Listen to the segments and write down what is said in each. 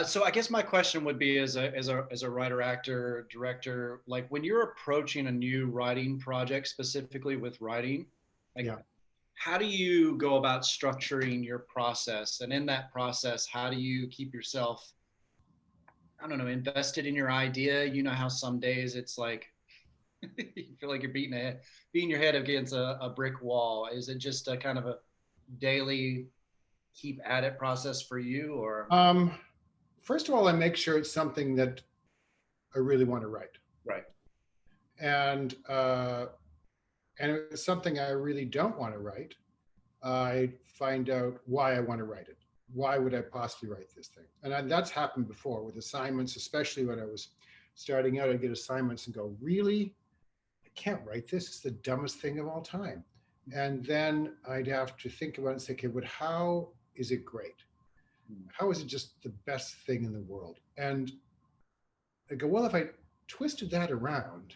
So I guess my question would be, as a writer, actor, director, like when you're approaching a new writing project, specifically with writing, like Yeah. how do you go about structuring your process? And in that process, how do you keep yourself, I don't know, invested in your idea? You know how some days it's like you feel like you're beating your head against a brick wall. Is it just a kind of a daily keep at it process for you, or Um, First of all, I make sure it's something that I really want to write, right? and if it's something I really don't want to write, I find out why I want to write it. Why would I possibly write this thing? That's happened before with assignments, especially when I was starting out. I'd get assignments and go, really? I can't write this. It's the dumbest thing of all time. And then I'd have to think about it and say, okay, but how is it great? How is it just the best thing in the world? And I go, well, if I twisted that around,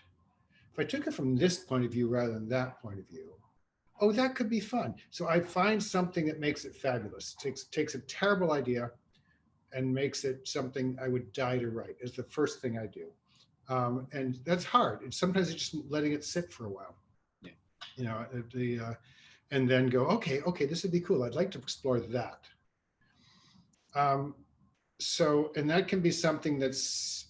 if I took it from this point of view rather than that point of view, oh, that could be fun. So I find something that makes it fabulous. Takes a terrible idea and makes it something I would die to write. Is the first thing I do, and that's hard. And sometimes it's just letting it sit for a while. Yeah. You know, and then go, okay, this would be cool. I'd like to explore that. So, and that can be something that's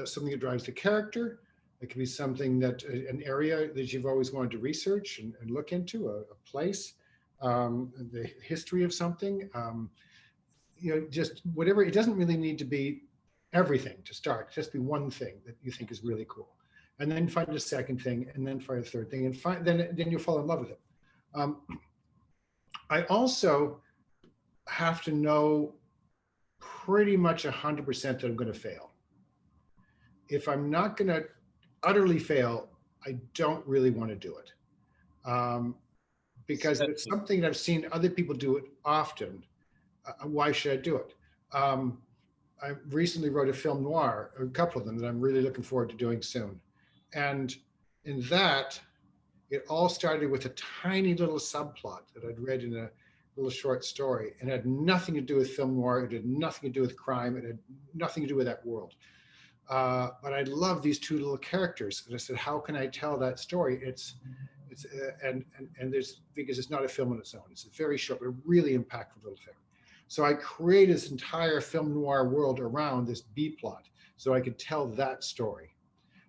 something that drives the character. It can be something that an area that you've always wanted to research and look into, a place, the history of something, you know, just whatever. It doesn't really need to be everything to start. Just be one thing that you think is really cool, and then find a second thing, and then find a third thing, and then you'll fall in love with it. I also have to know pretty much 100% that I'm going to fail. If I'm not going to utterly fail, I don't really want to do it. Because it's something that I've seen other people do it often. Why should I do it? I recently wrote a film noir, a couple of them that I'm really looking forward to doing soon. And in that, it all started with a tiny little subplot that I'd read in a little short story, and it had nothing to do with film noir. It had nothing to do with crime. It had nothing to do with that world. But I love these two little characters, and I said, how can I tell that story? And there's, because it's not a film on its own. It's a very short, but really impactful little thing. So I created this entire film noir world around this B plot, so I could tell that story.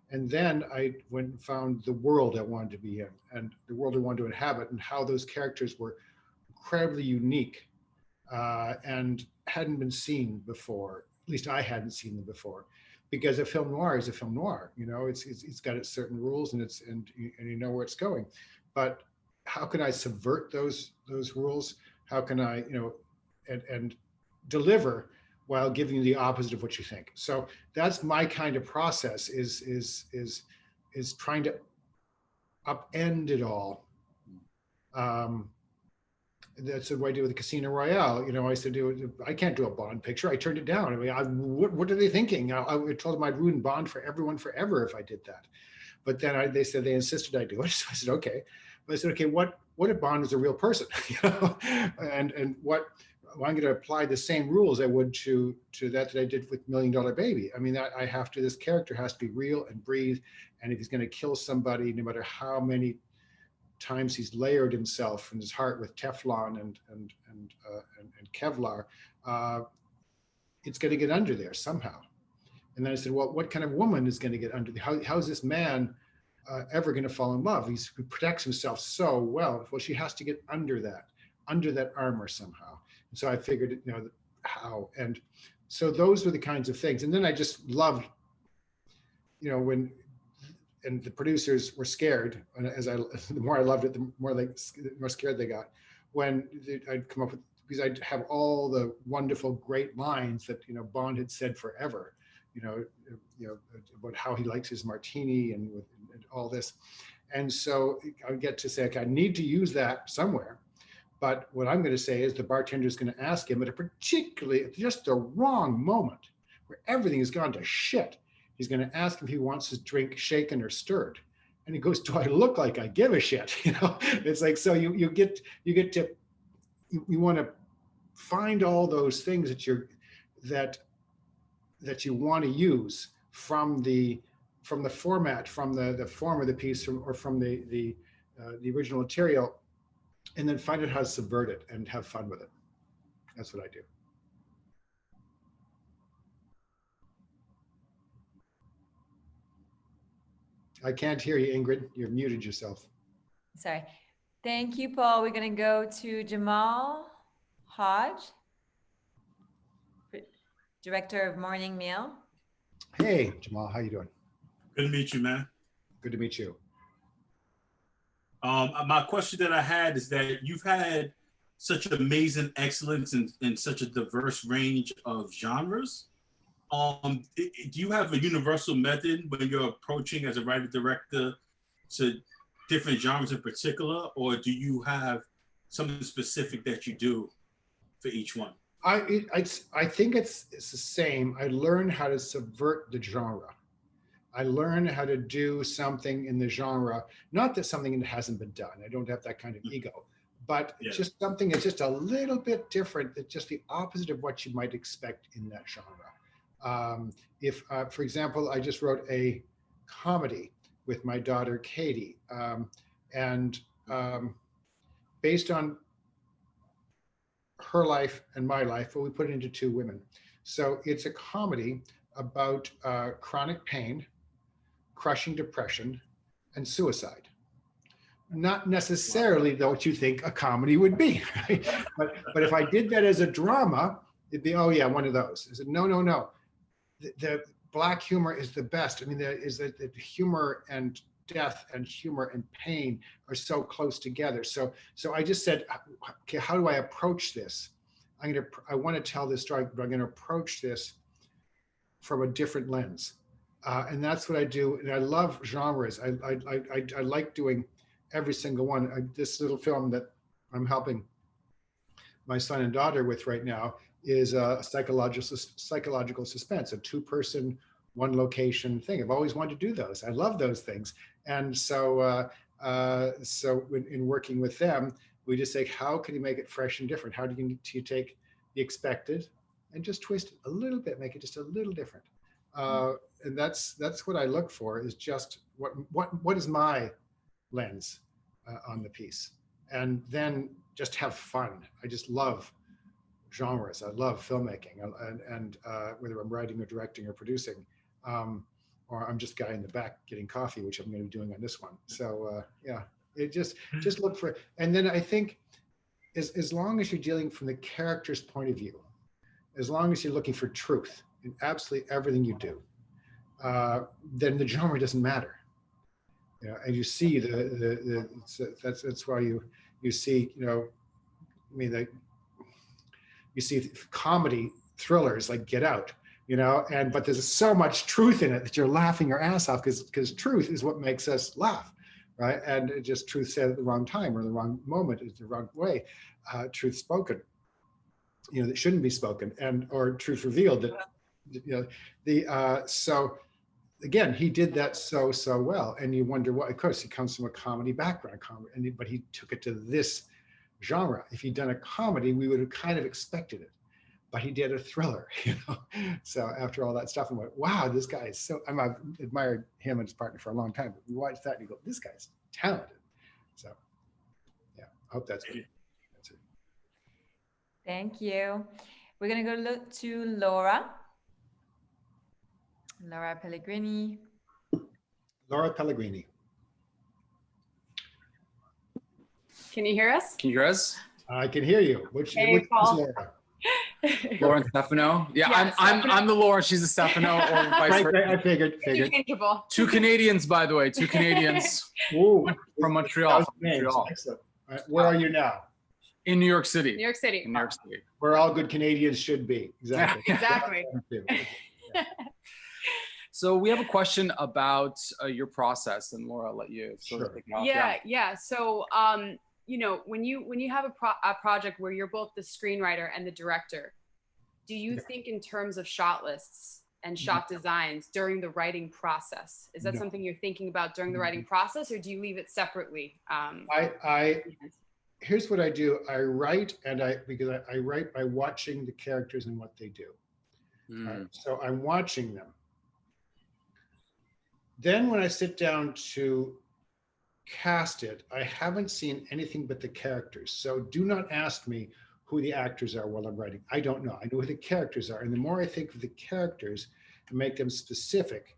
And then I went and found the world I wanted to be in, and the world I wanted to inhabit, and how those characters were incredibly unique and hadn't been seen before. At least I hadn't seen them before, because a film noir is a film noir. You know, it's got its certain rules, and you know where it's going. But how can I subvert those rules? How can I, you know, and deliver while giving you the opposite of what you think? So that's my kind of process, is trying to upend it all. That's what I do with the Casino Royale. You know, I said, I can't do a Bond picture. I turned it down. I mean, what are they thinking? I told them I'd ruin Bond for everyone forever if I did that. But then they said they insisted I do it. So I said, okay. But I said, okay, what if Bond was a real person? You know, and what, well, I'm going to apply the same rules I would to that I did with $1 Million Baby. I mean, I have to, this character has to be real and breathe. And if he's going to kill somebody, no matter how many times he's layered himself in his heart with Teflon and Kevlar, it's going to get under there somehow. And then I said, well, what kind of woman is going to get under there? How is this man ever going to fall in love? He protects himself so well. Well, she has to get under that armor somehow. And so I figured, you know, how. And so those were the kinds of things. And then I just loved, you know, and the producers were scared, and the more I loved it, the more scared they got when I'd come up with, because I'd have all the wonderful, great lines that, you know, Bond had said forever, you know, about how he likes his martini and all this. And so I would get to say, okay, I need to use that somewhere. But what I'm going to say is the bartender is going to ask him at a particularly, just the wrong moment where everything has gone to shit. He's going to ask if he wants his drink shaken or stirred. And he goes, do I look like I give a shit? You know, it's like, so you want to find all those things that you want to use from the format, from the form of the piece, or from the original material, and then find out how to subvert it and have fun with it. That's what I do. I can't hear you, Ingrid. You've muted yourself. Sorry. Thank you, Paul. We're going to go to Jamal Hodge, director of Morning Meal. Hey, Jamal, how you doing? Good to meet you, man. Good to meet you. My question that I had is that you've had such amazing excellence in such a diverse range of genres. Do you have a universal method when you're approaching as a writer-director to different genres in particular, or do you have something specific that you do for each one? I think it's the same. I learned how to subvert the genre. I learned how to do something in the genre, not that something that hasn't been done. I don't have that kind of ego, but just something that's just a little bit different, that's just the opposite of what you might expect in that genre. For example, I just wrote a comedy with my daughter, Katie, based on her life and my life, but we put it into two women. So it's a comedy about chronic pain, crushing depression, and suicide. Not necessarily though what you think a comedy would be, right? But if I did that as a drama, it'd be, oh yeah, one of those. I said, no. The Black humor is the best. I mean, the humor and death and humor and pain are so close together. So I just said, okay, how do I approach this? I want to tell this story, but I'm going to approach this from a different lens. And that's what I do. And I love genres. I like doing every single one. This little film that I'm helping my son and daughter with right now is a psychological suspense, a two-person, one location thing. I've always wanted to do those. I love those things. And so in working with them, we just say, how can you make it fresh and different? How do you take the expected and just twist it a little bit, make it just a little different? And that's what I look for, is just what is my lens on the piece, and then just have fun. I just love genres. I love filmmaking, and whether I'm writing or directing or producing, or I'm just guy in the back getting coffee, which I'm going to be doing on this one. So yeah, it just look for, and then I think as long as you're dealing from the character's point of view, as long as you're looking for truth in absolutely everything you do, then the genre doesn't matter. You know, and you see that's why you see, you know, I mean, you see comedy thrillers like Get Out, you know, but there's so much truth in it that you're laughing your ass off, because truth is what makes us laugh, right? And it just truth said at the wrong time or the wrong moment is the wrong way. Truth spoken, you know, that shouldn't be spoken, or truth revealed that, you know, so again, he did that so well, and you wonder what. Of course, he comes from a comedy background, but he took it to this genre. If he'd done a comedy, we would have kind of expected it, but he did a thriller, you know. So after all that stuff, I went, wow, this guy is so. I've admired him and his partner for a long time, but we watched that and you go, this guy's talented. So yeah, I hope that's good. That's it. Thank you. We're gonna go look to Laura Pellegrini. Laura Pellegrini. Can you hear us? Can you hear us? I can hear you. Which Paul. Laura? Laura and Stefano. Yeah, I'm the Laura. She's the Stefano, or vice versa. I figured. Interchangeable. Two Canadians, by the way. Two Canadians. Ooh, from Montreal. Excellent. Where are you now? In New York City. New York City. In New York City. Where all good Canadians should be. Exactly. Exactly. So we have a question about your process, and Laura, I'll let you sort of pick it off. Yeah. So, you know, when you have a project where you're both the screenwriter and the director, do you think in terms of shot lists and shot designs during the writing process? Is that something you're thinking about during the writing process, or do you leave it separately? Here's what I do. I write, because I write by watching the characters and what they do. So I'm watching them. Then when I sit down to cast it, I haven't seen anything but the characters. So do not ask me who the actors are while I'm writing. I don't know. I know who the characters are. And the more I think of the characters and make them specific,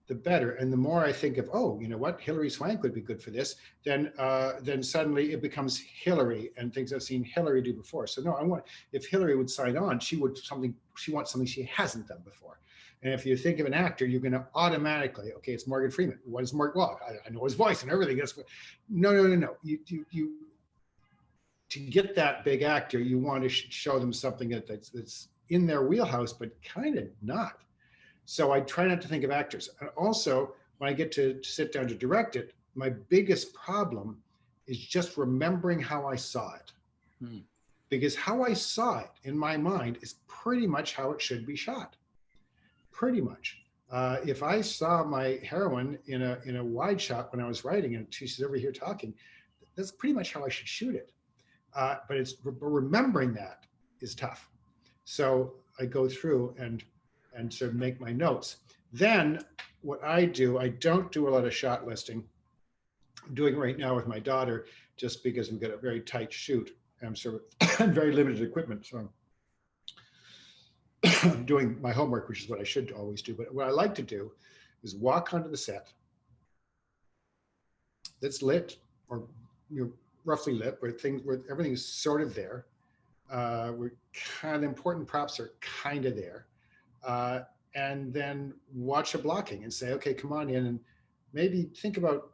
the better. And the more I think of, oh, you know what, Hilary Swank would be good for this, then suddenly it becomes Hilary and things I've seen Hilary do before. So no, if Hilary would sign on, she wants something she hasn't done before. And if you think of an actor, you're going to automatically, okay, it's Morgan Freeman. What is Mark? Well, I know his voice and everything. No. You to get that big actor, you want to show them something that's in their wheelhouse, but kind of not. So I try not to think of actors. And also, when I get to sit down to direct it, my biggest problem is just remembering how I saw it. Because how I saw it in my mind is pretty much how it should be shot. Pretty much. If I saw my heroine in a wide shot when I was writing and she's over here talking, that's pretty much how I should shoot it. But remembering that is tough. So I go through and sort of make my notes. Then what I do, I don't do a lot of shot listing. I'm doing it right now with my daughter just because we've got a very tight shoot. I'm sort of very limited equipment. So I'm doing my homework, which is what I should always do. But what I like to do is walk onto the set that's lit or roughly lit, where everything is sort of there. Where kind of important props are kind of there. And then watch a blocking and say, okay, come on in and maybe think about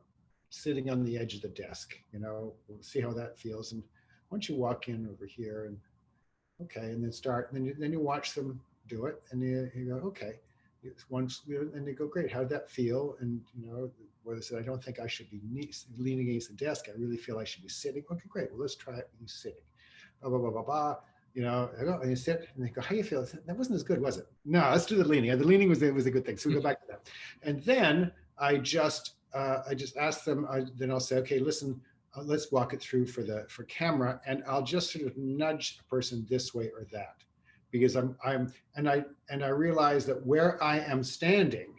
sitting on the edge of the desk, we'll see how that feels. And once you walk in over here and okay, and then start, and then you watch them do it and you go, okay, and they go, great, how did that feel? And where they said, I don't think I should be leaning against the desk. I really feel I should be sitting. Okay, great, well, let's try it with you sitting. Blah, blah, blah, blah, blah. I go, and you sit and they go, how you feel? That wasn't as good, was it? No, let's do the leaning. And the leaning was a good thing. So we go back to that. And then I just ask them, then I'll say, okay, listen, let's walk it through for camera. And I'll just sort of nudge a person this way or that, because I realize that where I am standing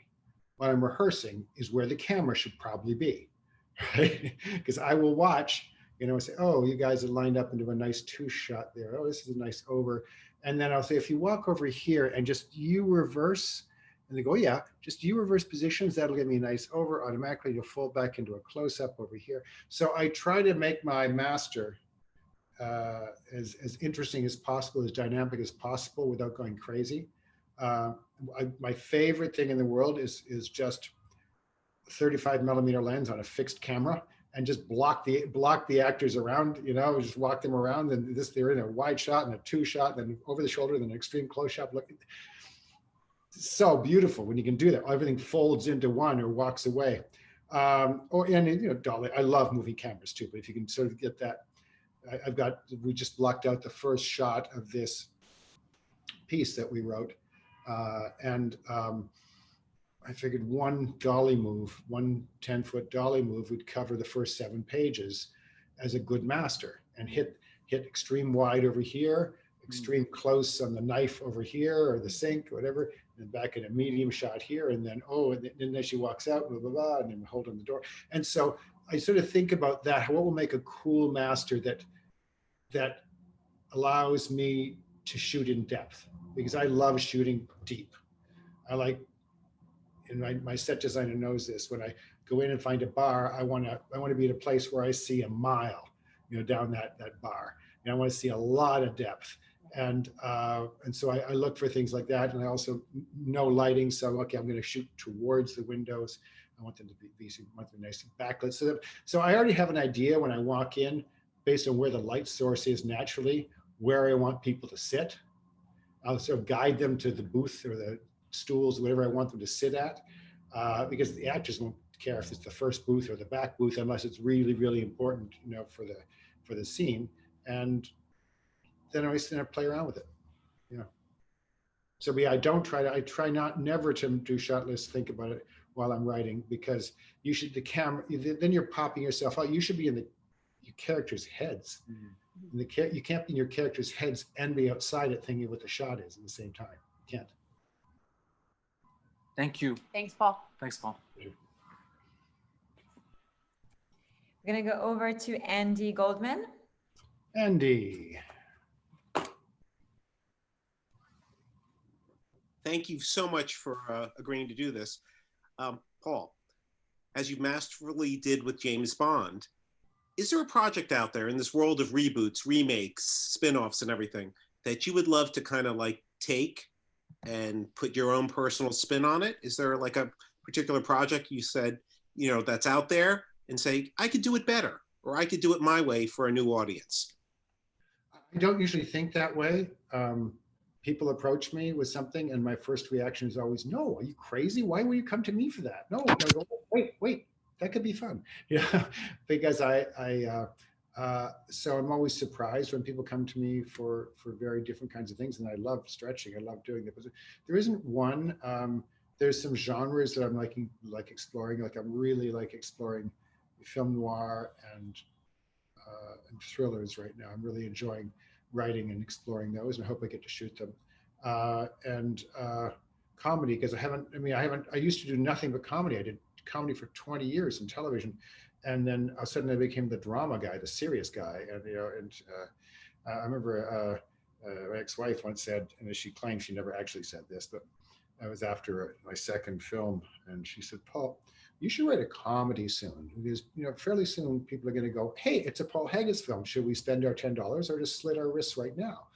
while I'm rehearsing is where the camera should probably be, right? Because I will watch, say, oh, you guys are lined up into a nice two shot there. Oh, this is a nice over. And then I'll say, if you walk over here and just you reverse, and they go, yeah, just you reverse positions, that'll give me a nice over. Automatically, you'll fold back into a close up over here. So I try to make my master as interesting as possible, as dynamic as possible without going crazy. My favorite thing in the world is just 35mm lens on a fixed camera and just block the actors around, just walk them around, and they're in a wide shot and a two shot, then over the shoulder, then an extreme close shot. Look, it's so beautiful when you can do that. Everything folds into one or walks away. Dolly, I love moving cameras too, but if you can sort of get that, we just blocked out the first shot of this piece that we wrote. I figured one dolly move, one 10-foot dolly move would cover the first 7 pages as a good master, and hit extreme wide over here, extreme close on the knife over here or the sink or whatever, and back in a medium shot here, and then and then she walks out, blah, blah, blah, and then hold on the door. And so I sort of think about that, what will make a cool master that allows me to shoot in depth, because I love shooting deep. I like, and my set designer knows this, when I go in and find a bar, I want to be at a place where I see a mile, down that bar, and I want to see a lot of depth. And so I look for things like that. And I also know lighting. So, okay, I'm going to shoot towards the windows. I want them to be nice and backlit. So I already have an idea when I walk in, based on where the light source is naturally, where I want people to sit. I'll sort of guide them to the booth or the stools, whatever I want them to sit at, because the actors won't care if it's the first booth or the back booth, unless it's really, really important, for the scene. And then I always play around with it, So I try never to do shot lists, think about it while I'm writing, because then you're popping yourself out. You should be in your characters' heads. Mm-hmm. You can't be in your characters' heads and be outside it thinking what the shot is at the same time. You can't. Thank you. Thanks, Paul. Thanks, Paul. We're gonna go over to Andy Goldman. Andy. Thank you so much for agreeing to do this. Paul, as you masterfully did with James Bond, is there a project out there in this world of reboots, remakes, spin-offs and everything that you would love to kind of like take and put your own personal spin on it? Is there like a particular project you said, you know, that's out there and say, I could do it better, or I could do it my way for a new audience? I don't usually think that way. People approach me with something and my first reaction is always, no, are you crazy? Why will you come to me for that? No, I go, wait, that could be fun. Yeah, because so I'm always surprised when people come to me for very different kinds of things. And I love stretching, I love doing it. But there isn't one, there's some genres that I'm like exploring, like I'm really like exploring film noir and thrillers right now. I'm really enjoying writing and exploring those, and I hope I get to shoot them. And comedy, because I used to do nothing but comedy. I did comedy for 20 years in television, and then all of a sudden I became the drama guy, the serious guy. And I remember my ex-wife once said, and she claimed she never actually said this, but I was after my second film, and she said, Paul, you should write a comedy soon, because fairly soon people are going to go, hey, it's a Paul Haggis film. Should we spend our $10 or just slit our wrists right now?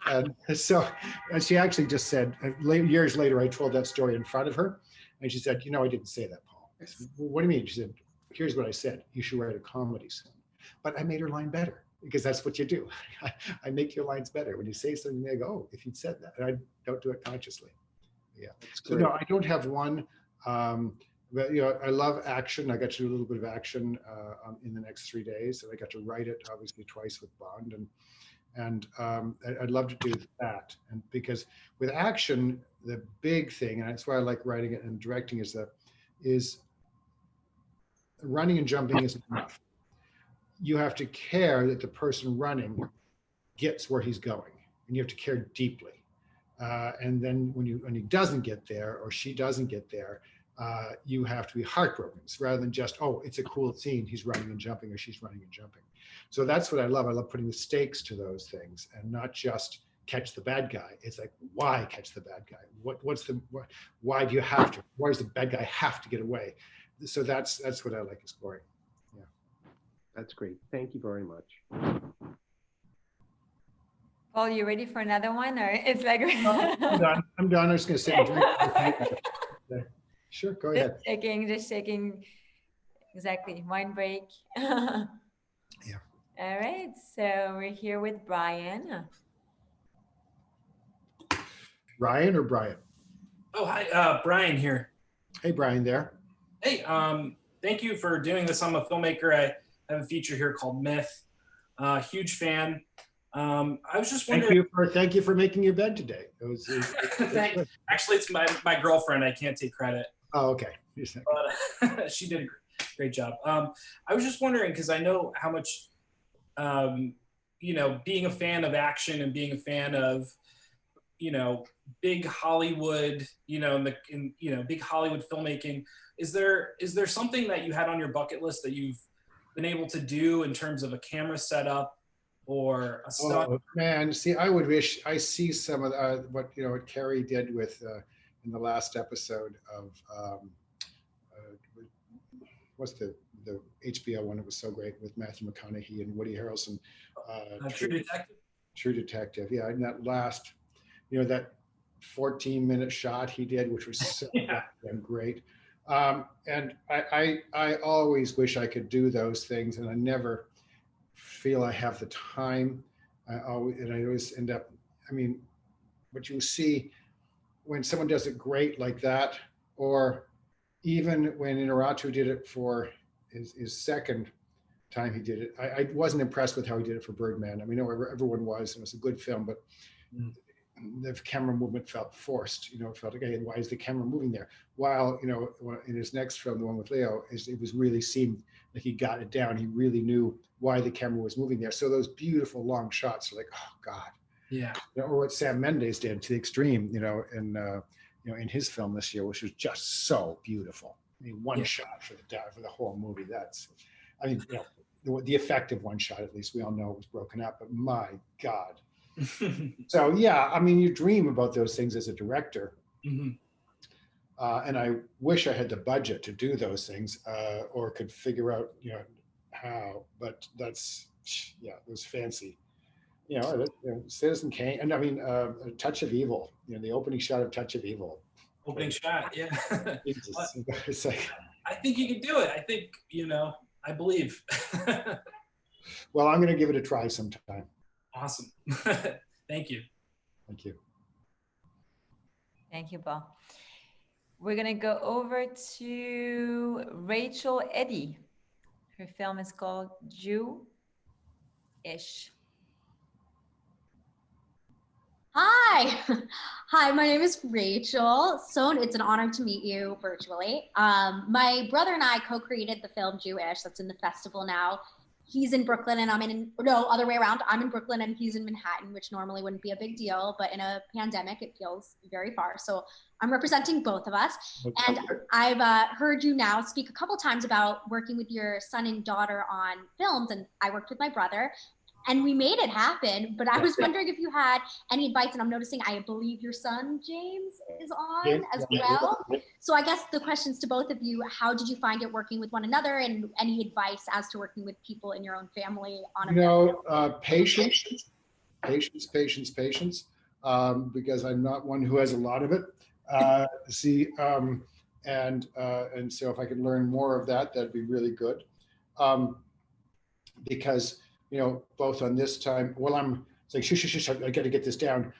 And so, and she actually just said, years later, I told that story in front of her, and she said, I didn't say that, Paul. I said, well, what do you mean? She said, here's what I said. You should write a comedy soon. But I made her line better, because that's what you do. I make your lines better. When you say something, they go, oh, if you'd said that. And I don't do it consciously. Yeah. So no, I don't have one. But I love action. I got to do a little bit of action in the next 3 days, and I got to write it obviously twice with Bond, and I'd love to do that. And because with action, the big thing, and that's why I like writing it and directing, is running and jumping isn't enough. You have to care that the person running gets where he's going, and you have to care deeply. And then when he doesn't get there, or she doesn't get there, you have to be heartbroken, rather than just, oh, it's a cool scene, he's running and jumping, or she's running and jumping. So that's what I love. I love putting the stakes to those things, and not just catch the bad guy. It's like, why catch the bad guy? Why do you have to? Why does the bad guy have to get away? So that's what I like exploring. Yeah, that's great. Thank you very much. Paul, you ready for another one, or it's like? I'm done. I'm just gonna sit and drink. Sure, go ahead. Just shaking. Exactly. Wine break. Yeah. All right. So we're here with Brian. Ryan or Brian? Oh, hi, Brian here. Hey, Brian there. Hey, thank you for doing this. I'm a filmmaker. I have a feature here called Myth. Huge fan. I was just wondering. Thank you for making your bed today. Actually, it's my girlfriend. I can't take credit. Oh, okay. But, she did a great job. I was just wondering, because I know how much, being a fan of action and being a fan of, big Hollywood, big Hollywood filmmaking. Is there something that you had on your bucket list that you've been able to do in terms of a camera setup or a stunt? Oh man, see, I would wish I see some of what Carrie did with in the last episode of what's the HBO one? It was so great with Matthew McConaughey and Woody Harrelson. True Detective. True Detective, yeah. And that last, that 14-minute shot he did, which was so great. And I always wish I could do those things, and I never feel I have the time. I always end up, what you see when someone does it great like that, or even when Inarritu did it for his second time he did it, I wasn't impressed with how he did it for Birdman. Everyone was, and it was a good film, but the camera movement felt forced. It felt like, hey, why is the camera moving there? While, in his next film, the one with Leo, it was really seemed like he got it down. He really knew why the camera was moving there. So those beautiful long shots are like, oh God. Yeah. Or what Sam Mendes did to the extreme, in his film this year, which was just so beautiful. I mean, one shot for the whole movie. That's, I mean, the effect of one shot, at least we all know it was broken up, but my God. So yeah, I mean, you dream about those things as a director. Mm-hmm. And I wish I had the budget to do those things, or could figure out, how, but that's, it was fancy. Citizen Kane, and I mean, Touch of Evil, the opening shot of Touch of Evil. Opening shot, yeah. It's like, I think you can do it. I think, I believe. Well, I'm going to give it a try sometime. Awesome. Thank you. Thank you. Thank you, Paul. We're going to go over to Rachel Eddy. Her film is called Jew-ish. Hi. Hi, my name is Rachel. So it's an honor to meet you virtually. My brother and I co-created the film Jew-ish that's in the festival now. He's in Brooklyn and other way around. I'm in Brooklyn and he's in Manhattan, which normally wouldn't be a big deal, but in a pandemic, it feels very far. So I'm representing both of us. And I've heard you now speak a couple times about working with your son and daughter on films, and I worked with my brother. And we made it happen, but I was wondering if you had any advice, and I'm noticing I believe your son, James, is on as well. So I guess the questions to both of you, how did you find it working with one another, and any advice as to working with people in your own family on a film? Patience, because I'm not one who has a lot of it. And so if I could learn more of that, that'd be really good. Because both on this time, I'm saying, shush, I got to get this down.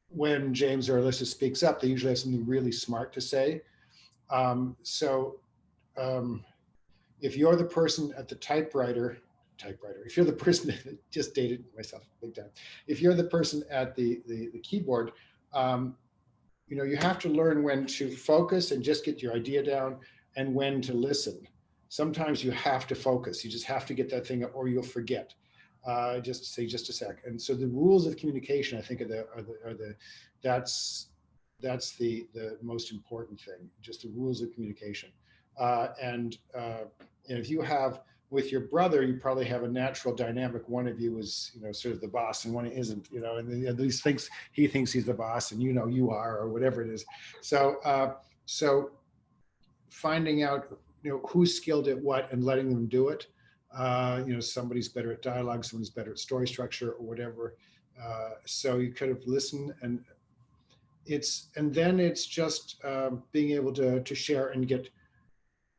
When James or Alyssa speaks up, they usually have something really smart to say. If you're the person at the typewriter, if you're the person, just dated myself big time. If you're the person at the keyboard, you have to learn when to focus and just get your idea down, and when to listen. Sometimes you have to focus. You just have to get that thing up, or you'll forget. Just a sec. And so the rules of communication, I think, that's the most important thing. Just the rules of communication. And if you have with your brother, you probably have a natural dynamic. One of you is sort of the boss, and one isn't. And at least he thinks he's the boss, and you are, or whatever it is. So finding out who's skilled at what and letting them do it. Somebody's better at dialogue, somebody's better at story structure, or whatever. So you kind of listen, and then it's just being able to share and get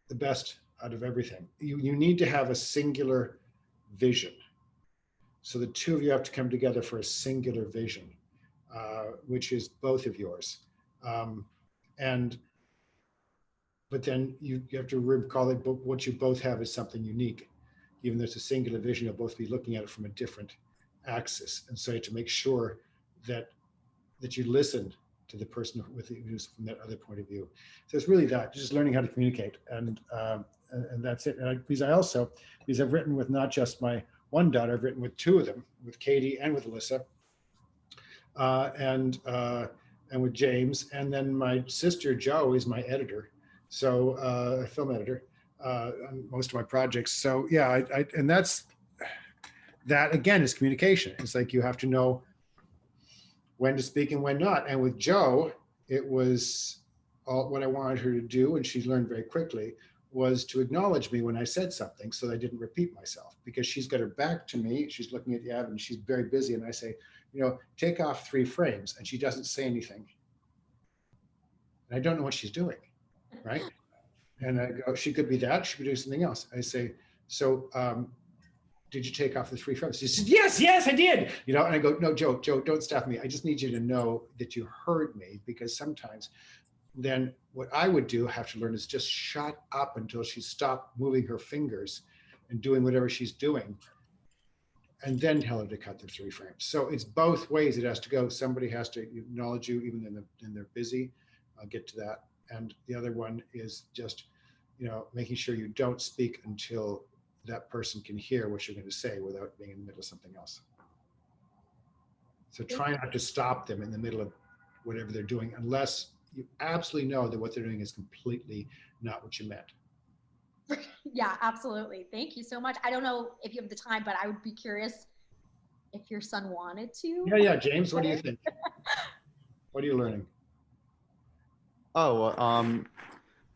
the best out of everything. You need to have a singular vision. So the two of you have to come together for a singular vision, which is both of yours. But then you have to recall that what you both have is something unique. Even though it's a singular vision, you'll both be looking at it from a different axis. And so you have to make sure that you listen to the person who's from that other point of view. So it's really that, just learning how to communicate. And that's it. And because I've written with not just my one daughter, I've written with two of them, with Katie and with Alyssa, and with James. And then my sister, Jo, is my editor. So a film editor on most of my projects. So yeah, and that again is communication. It's like you have to know when to speak and when not. And with Jo, it was what I wanted her to do, and she learned very quickly, was to acknowledge me when I said something so that I didn't repeat myself, because she's got her back to me. She's looking at the ad and she's very busy. And I say, take off 3 frames, and she doesn't say anything. And I don't know what she's doing. Right? And I go, she could be that, she could do something else. I say, so did you take off the 3 frames? She said, yes, I did. And I go, no, Jo, don't stop me. I just need you to know that you heard me, because sometimes then what I would have to learn is just shut up until she stopped moving her fingers and doing whatever she's doing, and then tell her to cut the 3 frames. So it's both ways it has to go. Somebody has to acknowledge you even when they're busy. I'll get to that. And the other one is just, making sure you don't speak until that person can hear what you're going to say without being in the middle of something else. So try not to stop them in the middle of whatever they're doing, unless you absolutely know that what they're doing is completely not what you meant. Yeah, absolutely. Thank you so much. I don't know if you have the time, but I would be curious if your son wanted to. Yeah, James, what do you think? What are you learning? Oh,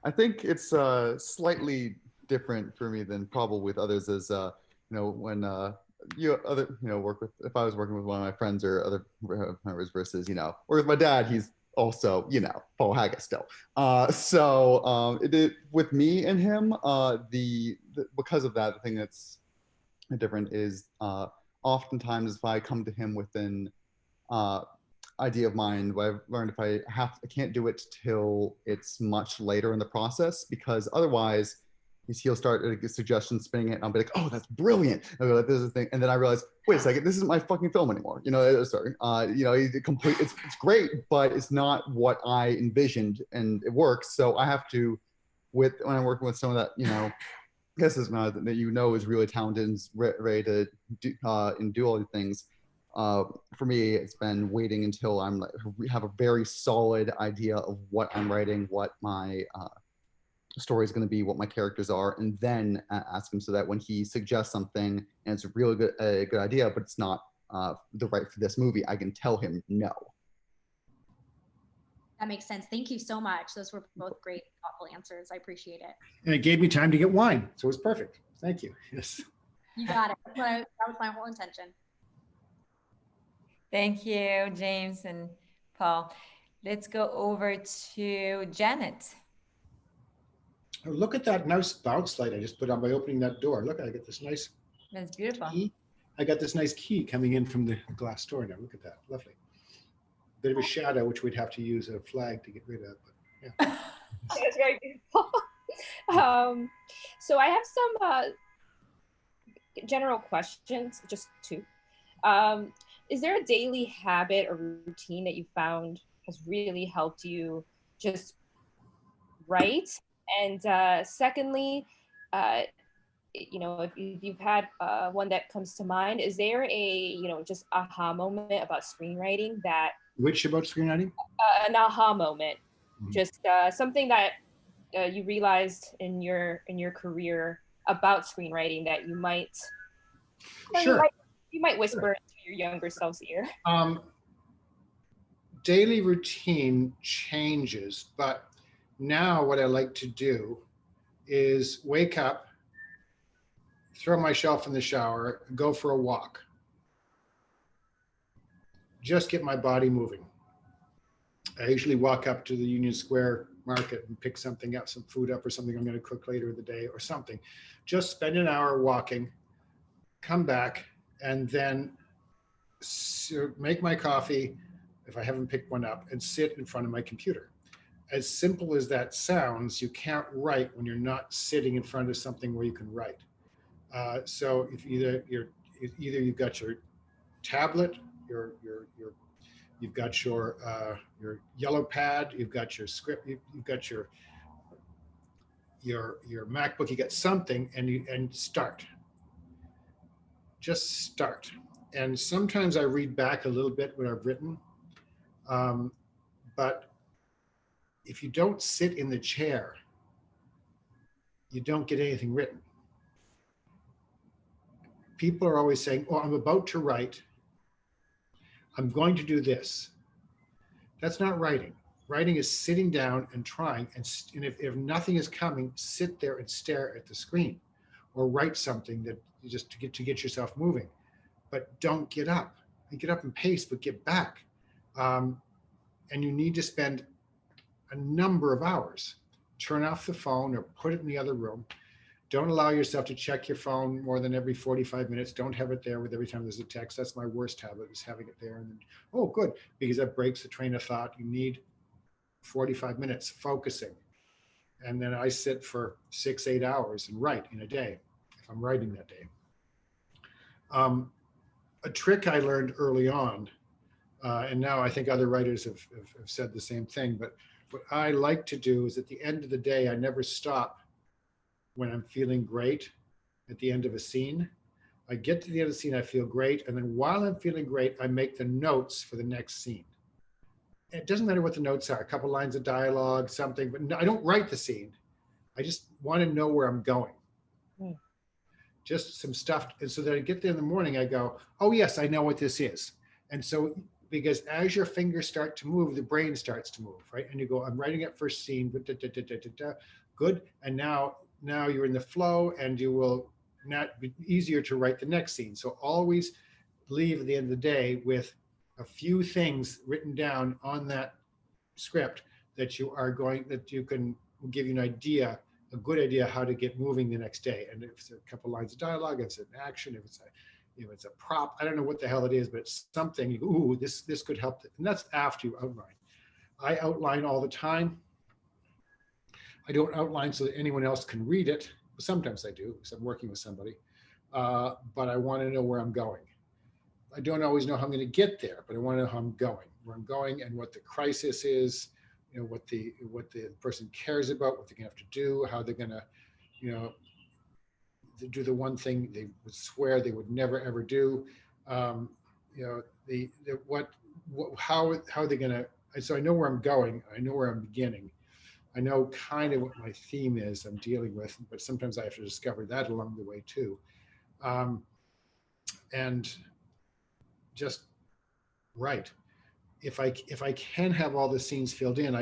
I think it's slightly different for me than probably with others. As when work with, if I was working with one of my friends or other members versus or with my dad, he's also Paul Haggis still. With me and him, because of that, the thing that's different is oftentimes if I come to him with an idea of mine, what I've learned, if I can't do it till it's much later in the process, because otherwise he'll start a suggestion, spinning it, and I'll be like, oh, that's brilliant. And I'll be like, this is the thing. And then I realize, wait a second, this isn't my fucking film anymore. It's great, but it's not what I envisioned, and it works. So I have to, when I'm working with someone that, I guess is not that is really talented and ready to do all the things. For me, it's been waiting until have a very solid idea of what I'm writing, what my story is going to be, what my characters are, and then ask him, so that when he suggests something and it's a really good idea, but it's not the right for this movie, I can tell him no. That makes sense. Thank you so much. Those were both great, thoughtful answers. I appreciate it. And it gave me time to get wine, so it was perfect. Thank you. Yes. You got it. That was my whole intention. Thank you, James and Paul. Let's go over to Janet. Oh, look at that nice bounce light I just put on by opening that door. Look, I got this nice. That's beautiful. Key. I got this nice key coming in from the glass door now. Look at that. Lovely. Bit of a shadow, which we'd have to use a flag to get rid of. But yeah. That's very beautiful. So I have some general questions, just two. Is there a daily habit or routine that you found has really helped you just write? And secondly, if you've had one that comes to mind, is there a, just aha moment about screenwriting that... Which about screenwriting? An aha moment, just something that you realized in your career about screenwriting that you might... Sure. You might whisper into your younger self's ear. Daily routine changes, but now what I like to do is wake up, throw myself in the shower, go for a walk. Just get my body moving. I usually walk up to the Union Square Market and pick something up, some food up or something I'm going to cook later in the day or something. Just spend an hour walking, come back, and then make my coffee, if I haven't picked one up, and sit in front of my computer. As simple as that sounds, you can't write when you're not sitting in front of something where you can write. So if either you've got your tablet, you've got your yellow pad, you've got your script, you've got your MacBook, you got something, and start. Just start. And sometimes I read back a little bit what I've written, but if you don't sit in the chair, you don't get anything written. People are always saying, oh, I'm about to write. I'm going to do this. That's not writing. Writing is sitting down and trying, and if nothing is coming, sit there and stare at the screen, or write something that just to get yourself moving. But don't get up. You get up and pace, but get back. And you need to spend a number of hours. Turn off the phone or put it in the other room. Don't allow yourself to check your phone more than every 45 minutes. Don't have it there with every time there's a text. That's my worst habit, is having it there. And then, oh, good, because that breaks the train of thought. You need 45 minutes focusing. And then I sit for 6-8 hours and write in a day, if I'm writing that day. A trick I learned early on, and now I think other writers have said the same thing, but what I like to do is at the end of the day, I never stop when I'm feeling great at the end of a scene. I get to the end of the scene, I feel great, and then while I'm feeling great, I make the notes for the next scene. it doesn't matter what the notes are, a couple lines of dialogue, something, but no, I don't write the scene. I just want to know where I'm going. Just some stuff. And so that I get there in the morning, I go, oh yes, I know what this is. And so, because as your fingers start to move, the brain starts to move, right? And you go, I'm writing it first scene, good. And now you're in the flow, and you will not be easier to write the next scene. So always leave at the end of the day with a few things written down on that script that you can give you an idea, a good idea how to get moving the next day. And if it's a couple lines of dialogue, if it's an action, if it's a prop, I don't know what the hell it is, but it's something, you go, ooh, this could help. And that's after you outline. I outline all the time. I don't outline so that anyone else can read it. Sometimes I do, because I'm working with somebody, but I want to know where I'm going. I don't always know how I'm going to get there, but I want to know how I'm going, where I'm going, and what the crisis is, what the person cares about, what they're going to have to do, how they're going to, do the one thing they would swear they would never ever do, how they're going to. So I know where I'm going. I know where I'm beginning. I know kind of what my theme is I'm dealing with, but sometimes I have to discover that along the way too. And just write. If I can have all the scenes filled in,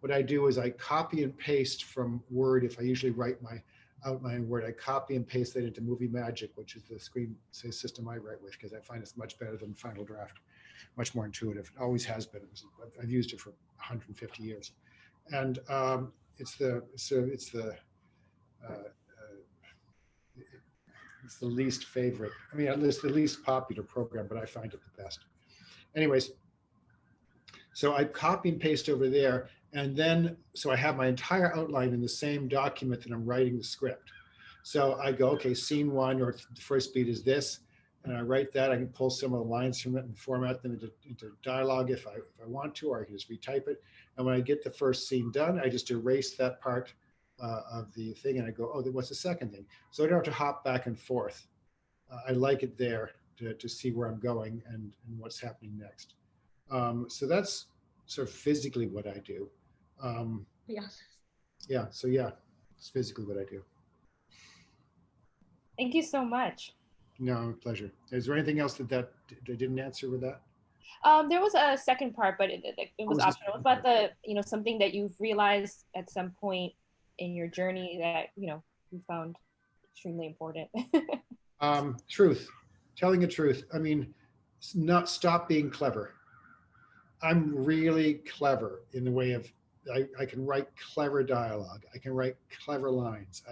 what I do is I copy and paste from Word. If I usually write my outline in Word, I copy and paste that into Movie Magic, which is the screen system I write with, because I find it's much better than Final Draft, much more intuitive. It always has been. I've used it for 150 years. And it's the least favorite. I mean, it's the least popular program, but I find it the best. Anyways, so I copy and paste over there, and then so I have my entire outline in the same document that I'm writing the script. So I go, okay, scene one or the first beat is this, and I write that. I can pull some of the lines from it and format them into dialogue if I want to, or I can just retype it. And when I get the first scene done, I just erase that part of the thing, and I go, oh, then what's the second thing? So I don't have to hop back and forth. I like it there to see where I'm going and what's happening next. So that's sort of physically what I do. Yeah, so yeah, it's physically what I do. Thank you so much. No, pleasure. Is there anything else that I didn't answer with that? There was a second part, but it was optional. It was about something that you've realized at some point in your journey that, you found extremely important. Truth, telling the truth. I mean, stop being clever. I'm really clever in the way of, I can write clever dialogue. I can write clever lines.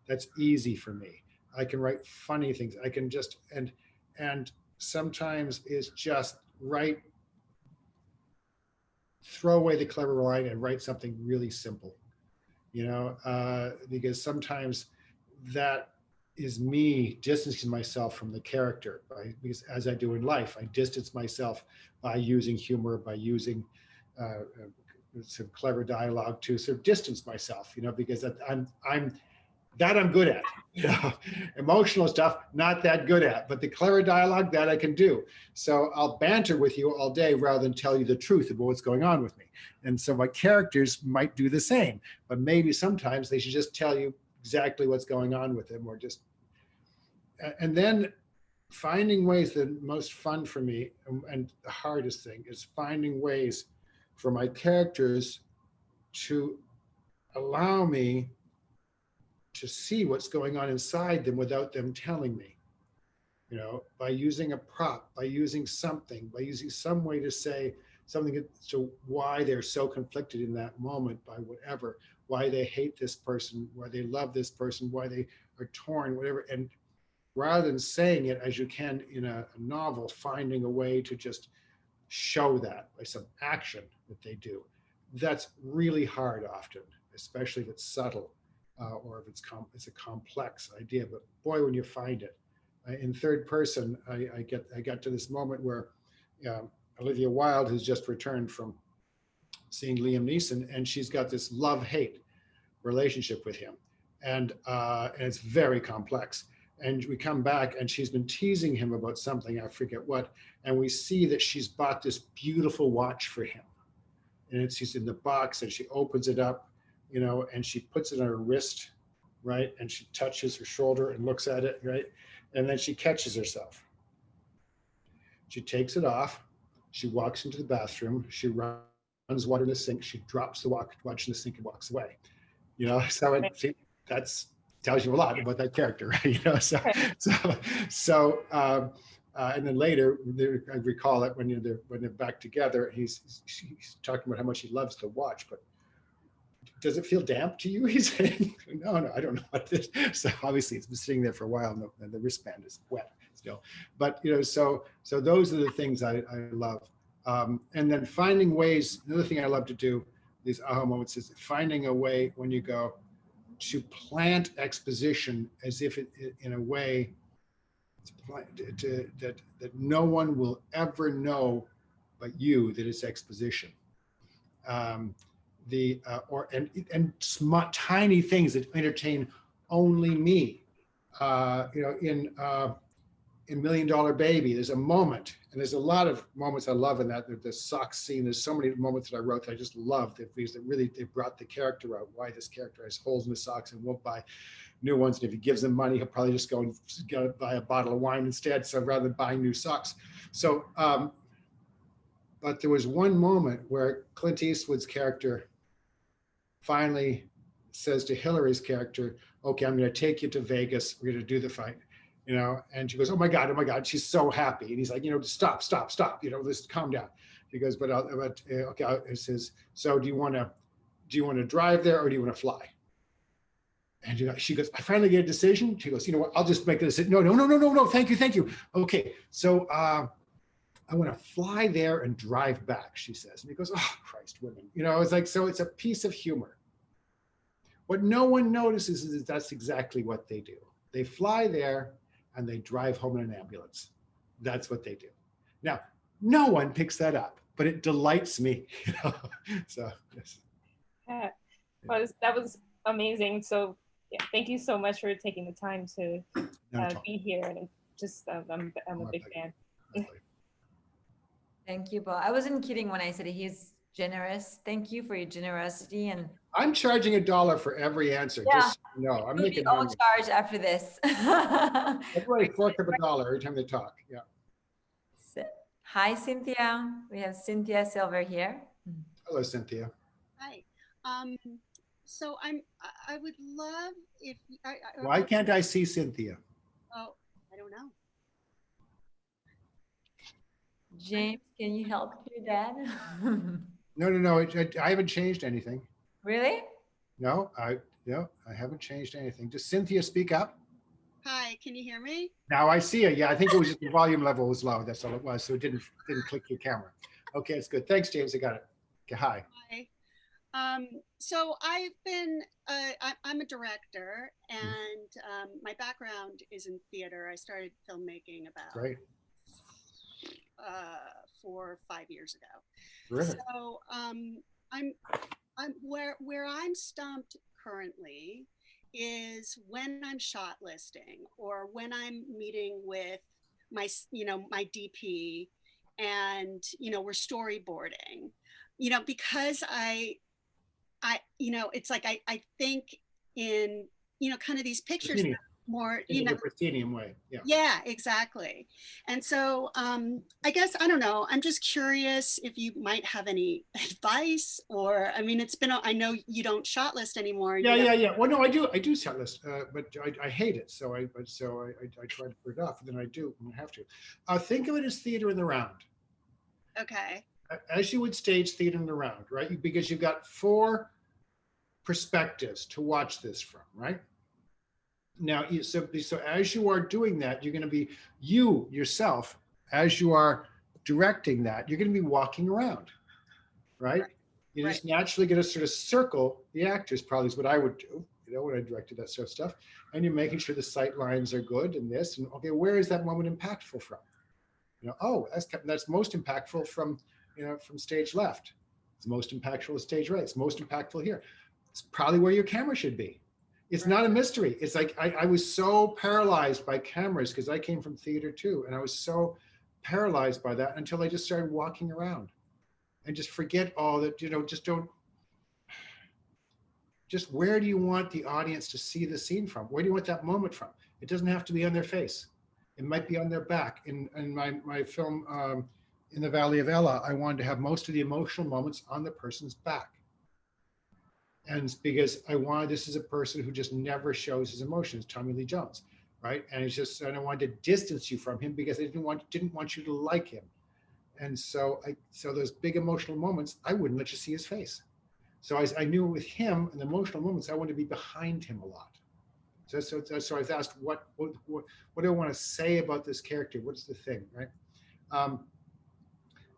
That's easy for me. I can write funny things. I can just, and sometimes it's just throw away the clever line and write something really simple, because sometimes that is me distancing myself from the character, because as I do in life, I distance myself by using humor, by using some clever dialogue to sort of distance myself, because I'm good at. Emotional stuff, not that good at, but the clever dialogue, that I can do. So I'll banter with you all day rather than tell you the truth about what's going on with me. And so my characters might do the same, but maybe sometimes they should just tell you exactly what's going on with them, or just, and then finding ways. The most fun for me and the hardest thing is finding ways for my characters to allow me to see what's going on inside them without them telling me, by using a prop, by using something, by using some way to say something as to why they're so conflicted in that moment by whatever, why they hate this person, why they love this person, why they are torn, whatever. And rather than saying it as you can in a novel, finding a way to just show that by some action that they do. That's really hard often, especially if it's subtle. Or if it's a complex idea, but boy, when you find it. In third person, I got to this moment where Olivia Wilde has just returned from seeing Liam Neeson, and she's got this love-hate relationship with him, and it's very complex. And we come back, and she's been teasing him about something, I forget what, and we see that she's bought this beautiful watch for him, and she's in the box, and she opens it up, you know, and she puts it on her wrist, right? And she touches her shoulder and looks at it, right? And then she catches herself. She takes it off. She walks into the bathroom. She runs water in the sink. She drops the watch in the sink and walks away. You know, so that's tells you a lot about that character, right? You know, and then later, I recall that when they're back together, he's talking about how much he loves the watch, but does it feel damp to you? He's saying, no, I don't know what this. So obviously, it's been sitting there for a while, and the wristband is wet still. But you know, so those are the things I love. And then finding ways. Another thing I love to do, these aha moments, is finding a way when you go to plant exposition as if it in a way that no one will ever know but you that it's exposition. Tiny things that entertain only me. You know, in $1 Million Baby, there's a moment, and there's a lot of moments I love in that. The socks scene, there's so many moments that I wrote that I just love, because they brought the character out, why this character has holes in his socks and won't buy new ones. And if he gives them money, he'll probably just go and buy a bottle of wine instead. So rather than buying new socks. So, but there was one moment where Clint Eastwood's character finally says to Hillary's character, okay, I'm going to take you to Vegas. We're going to do the fight. You know, and she goes, oh my God, she's so happy. And he's like, you know, stop, you know, just calm down. He goes, okay, it says, so do you want to drive there or do you want to fly? And she goes, I finally get a decision. She goes, you know what, I'll just make the decision. No, thank you. Okay, so I want to fly there and drive back, she says. And he goes, oh, Christ, women. You know, it's like, so it's a piece of humor. What no one notices is that's exactly what they do. They fly there and they drive home in an ambulance. That's what they do. Now, no one picks that up, but it delights me. You know? So, yes. Yeah, that was amazing. So, yeah, thank you so much for taking the time to be here. And just, I'm a big fan. Thank you, Paul. I wasn't kidding when I said he's generous. Thank you for your generosity. And I'm charging $1 for every answer. Yeah. Just no, I'm making all charge after this. everybody fork up $1 every time they talk. Yeah. Hi, Cynthia. We have Cynthia Silver here. Hello, Cynthia. Hi. So I would love if Why can't I see Cynthia? Oh, I don't know. James, can you help your dad? No. I haven't changed anything. Really? No, I haven't changed anything. Just Cynthia, speak up. Hi, can you hear me? Now I see you. Yeah, I think it was just the volume level was low. That's all it was. So it didn't click your camera. Okay, it's good. Thanks, James. I got it. Okay, hi. Hi. So I've been, I'm a director, and my background is in theater. I started filmmaking about 4 or 5 years ago. Terrific. So I'm where I'm stumped currently is when I'm shot listing or when I'm meeting with my DP and, we're storyboarding, because I it's like, I think in, kind of these pictures more, in the proscenium way. Yeah, exactly. And so I guess, I don't know, I'm just curious if you might have any advice, or, I mean, it's been, I know you don't shot list anymore. Yeah. Well, no, I do shot list, but I hate it. So I try to put it off, and then I do when I have to. Think of it as theater in the round. Okay. As you would stage theater in the round, right? Because you've got 4 perspectives to watch this from, right? Now, so as you are doing that, you're going to be yourself, as you are directing that, you're going to be walking around, right? You're just naturally going to sort of circle the actors, probably is what I would do, when I directed that sort of stuff. And you're making sure the sight lines are good and this, and okay, where is that moment impactful from? Oh, that's most impactful from, from stage left. It's most impactful at stage right. It's most impactful here. It's probably where your camera should be. It's not a mystery. It's like, I was so paralyzed by cameras because I came from theater too. And I was so paralyzed by that until I just started walking around. and just forget all that, just where do you want the audience to see the scene from? Where do you want that moment from? It doesn't have to be on their face. It might be on their back. In my film, In the Valley of Ella, I wanted to have most of the emotional moments on the person's back. And because this is a person who just never shows his emotions, Tommy Lee Jones, right? And I wanted to distance you from him because I didn't want you to like him. And so those big emotional moments, I wouldn't let you see his face. So I knew with him and the emotional moments, I wanted to be behind him a lot. So I was asked, what do I want to say about this character? What's the thing, right?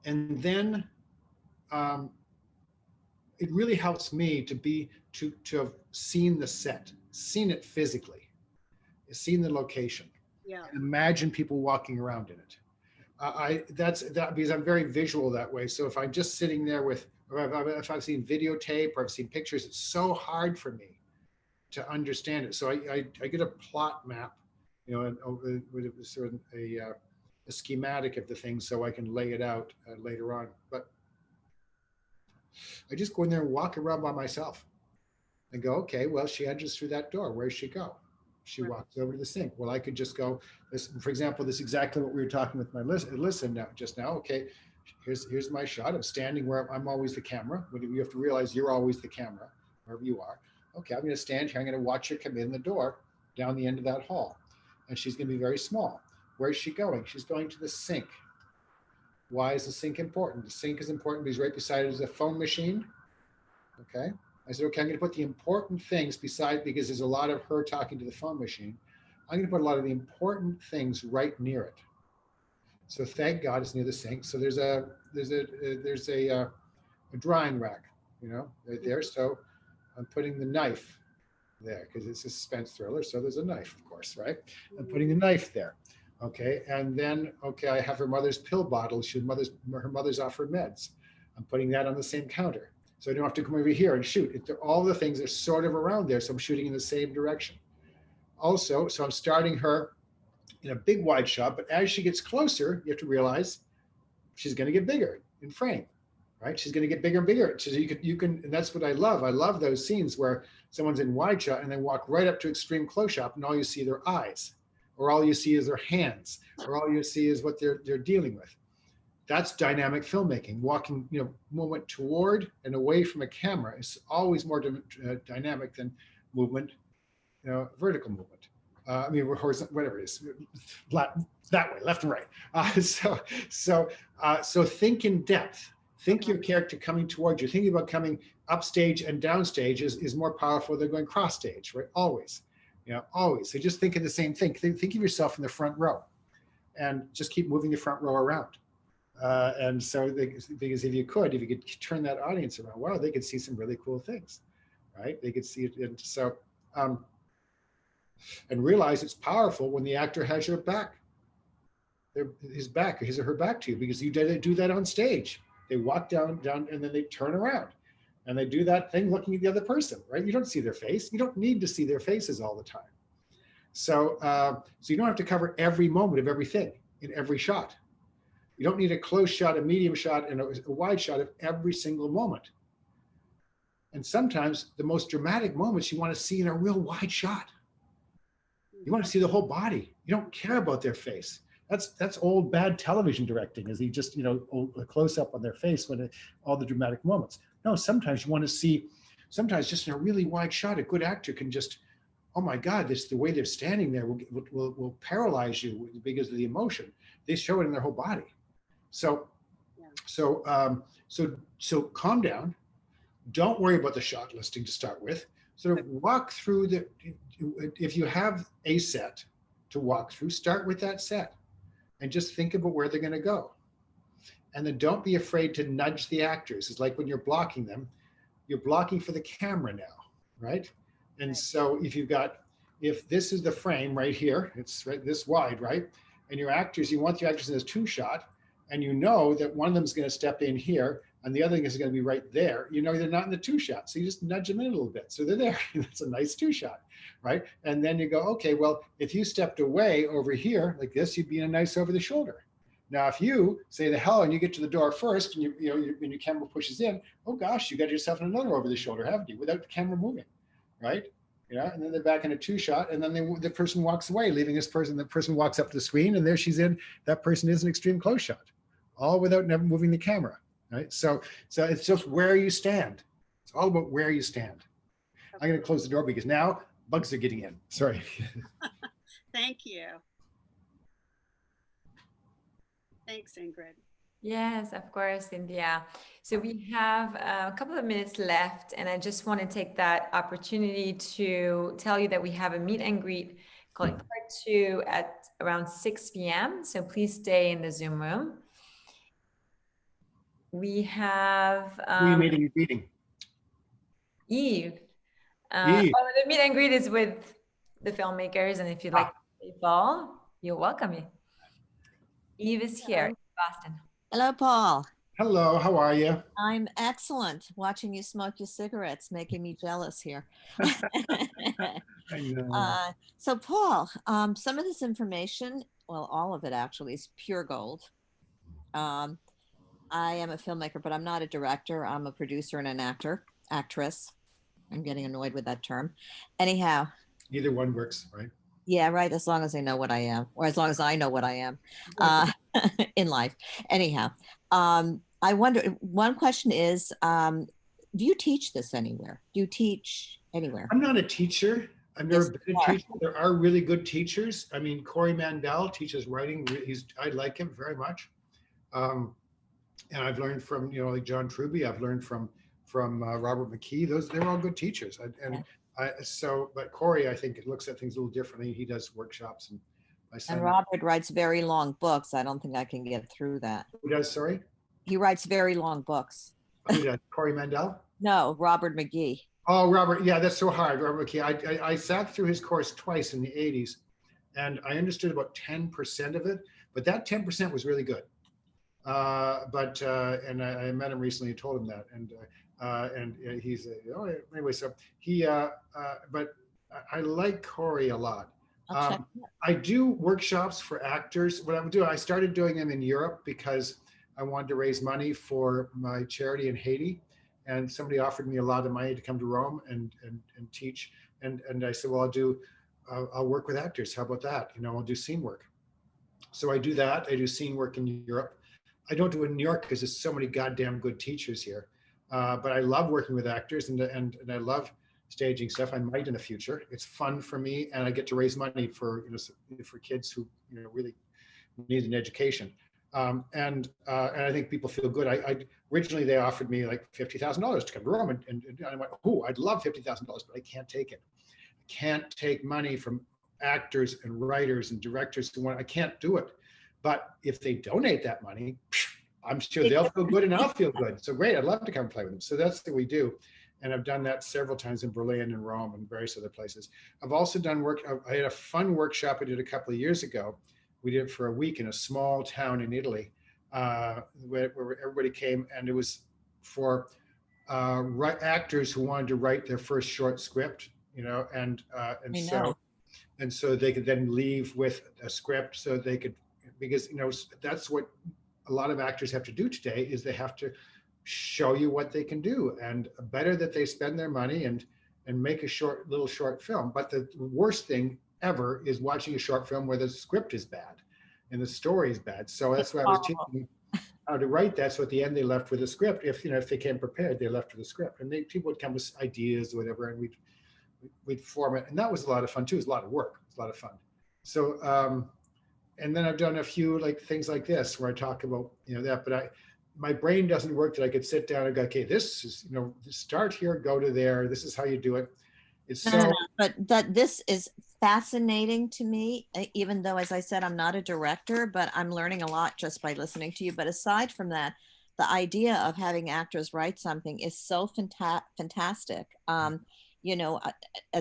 And then it really helps me to have seen the set, seen it physically, seen the location, and imagine people walking around in it. That's because I'm very visual that way. So if I'm just sitting there with, or if I've seen videotape or I've seen pictures, it's so hard for me to understand it. So I get a plot map, with sort of a schematic of the thing so I can lay it out later on. But I just go in there and walk around by myself and go, okay, well, she enters through that door. Where does she go? She walks over to the sink. Well, I could just go, for example, this is exactly what we were talking with my listen just now. Okay, here's my shot. I'm standing where I'm always the camera. You have to realize you're always the camera, wherever you are. Okay, I'm going to stand here. I'm going to watch her come in the door down the end of that hall. And she's going to be very small. Where's she going? She's going to the sink. Why is the sink important? The sink is important because right beside it is a phone machine. Okay. I said, okay, I'm going to put the important things beside, because there's a lot of her talking to the phone machine. I'm going to put a lot of the important things right near it. So thank God it's near the sink. So there's a drying rack, right there. So I'm putting the knife there because it's a suspense thriller. So there's a knife, of course, right? I'm putting the knife there. Okay, and then, I have her mother's pill bottle. Her mother's off her meds. I'm putting that on the same counter. So I don't have to come over here and shoot. All the things are sort of around there, so I'm shooting in the same direction. Also, so I'm starting her in a big wide shot, but as she gets closer, you have to realize she's going to get bigger in frame, right? She's going to get bigger and bigger. So you can, and that's what I love. I love those scenes where someone's in wide shot and they walk right up to extreme close up, and all you see are their eyes, or all you see is their hands, or all you see is what they're dealing with. That's dynamic filmmaking. Walking, movement toward and away from a camera is always more dynamic than movement, vertical movement. Horizontal, whatever it is, that way, left and right. So think in depth. Think your character coming towards you. Thinking about coming upstage and downstage is more powerful than going cross stage, right? Always. Always. So just think of the same thing. Think of yourself in the front row, and just keep moving the front row around. And so, because if you could turn that audience around, wow, they could see some really cool things, right? They could see it. And so, and realize it's powerful when the actor has your back, his or her back to you, because you do that on stage. They walk down, and then they turn around. And they do that thing looking at the other person, right? You don't see their face. You don't need to see their faces all the time. So, so you don't have to cover every moment of everything in every shot. You don't need a close shot, a medium shot, and a wide shot of every single moment. And sometimes the most dramatic moments you want to see in a real wide shot. You want to see the whole body. You don't care about their face. That's old bad television directing, is he just, a close up on their face when all the dramatic moments. No, sometimes you want to see, sometimes just in a really wide shot, a good actor can just, oh my God, the way they're standing there will paralyze you because of the emotion. They show it in their whole body. So calm down. Don't worry about the shot listing to start with. Sort of walk through if you have a set to walk through, start with that set and just think about where they're going to go. And then don't be afraid to nudge the actors. It's like when you're blocking them, you're blocking for the camera now, right? And so if this is the frame right here, it's right this wide, right? And you want your actors in this 2-shot, and you know that one of them is going to step in here and the other thing is going to be right there. They're not in the 2-shot. So you just nudge them in a little bit. So they're there. That's a nice 2-shot, right? And then you go, okay, well, if you stepped away over here like this, you'd be in a nice over the shoulder. Now, if you say the hello and you get to the door first, and and your camera pushes in, oh gosh, you got yourself another over the shoulder, haven't you? Without the camera moving, right? Yeah, and then they're back in a 2-shot, and then the person walks away, leaving this person. The person walks up to the screen, and there she's in. That person is an extreme close shot, all without never moving the camera, right? So it's just where you stand. It's all about where you stand. I'm going to close the door because now bugs are getting in. Sorry. Thank you. Thanks, Ingrid. Yes, of course, Cynthia. So we have a couple of minutes left, and I just want to take that opportunity to tell you that we have a meet and greet called Part 2 at around 6 p.m. So please stay in the Zoom room. We have Who are you meeting and greeting? Eve. Eve. Oh, the meet and greet is with the filmmakers, and if you'd like to play ball, you're welcome. Eve is here in Boston. Hello, Paul. Hello, how are you? I'm excellent. Watching you smoke your cigarettes, making me jealous here. I know. So, Paul, some of this information, well, all of it actually, is pure gold. I am a filmmaker, but I'm not a director. I'm a producer and an actress. I'm getting annoyed with that term. Anyhow. Either one works, right? Yeah, right. As long as I know what I am, or as long as I know what I am in life. Anyhow, I wonder, one question is, do you teach this anywhere? Do you teach anywhere? I'm not a teacher. I've never been a teacher. There are really good teachers. I mean, Corey Mandel teaches writing. I like him very much. And I've learned from, like John Truby. I've learned from Robert McKee. They're all good teachers. But Corey, I think, looks at things a little differently. He does workshops, and Robert writes very long books. I don't think I can get through that. Who does? Sorry. He writes very long books. Who does? Corey Mandel? No, Robert McGee. Oh, Robert. Yeah, that's so hard. Robert McKee. I sat through his course twice in the 80s, and I understood about 10% of it. But that 10% was really good. And I met him recently and told him that, and he's anyway. So he, but I like Corey a lot. I do workshops for actors. What I would do, I started doing them in Europe because I wanted to raise money for my charity in Haiti, and somebody offered me a lot of money to come to Rome and teach. And I said, well, I'll work with actors. How about that? I'll do scene work. So I do that. I do scene work in Europe. I don't do it in New York because there's so many goddamn good teachers here. But I love working with actors, and I love staging stuff. I might in the future. It's fun for me, and I get to raise money for kids who really need an education. And I think people feel good. Originally they offered me like $50,000 to come to Rome, and I went, oh, I'd love $50,000, but I can't take it. I can't take money from actors and writers and directors who want. I can't do it. But if they donate that money, I'm sure they'll feel good and I'll feel good. So great, I'd love to come play with them. So that's what we do. And I've done that several times in Berlin and Rome and various other places. I've also done work. I had a fun workshop I did a couple of years ago. We did it for a week in a small town in Italy, where everybody came, and it was for actors who wanted to write their first short script, and so they could then leave with a script, so they could, because that's what a lot of actors have to do today, is they have to show you what they can do, and better that they spend their money and make a little short film. But the worst thing ever is watching a short film where the script is bad and the story is bad. So that's why I was teaching how to write that. So at the end they left with a script. If they came prepared, they left with a script, and people would come with ideas or whatever, and we'd form it. And that was a lot of fun too. It was a lot of work. It was a lot of fun. So and then I've done a few things like this where I talk about that, but my brain doesn't work that I could sit down and go, okay, this is start here, go to there. This is how you do it. It's so. But this is fascinating to me, even though, as I said, I'm not a director, but I'm learning a lot just by listening to you. But aside from that, the idea of having actors write something is so fantastic. As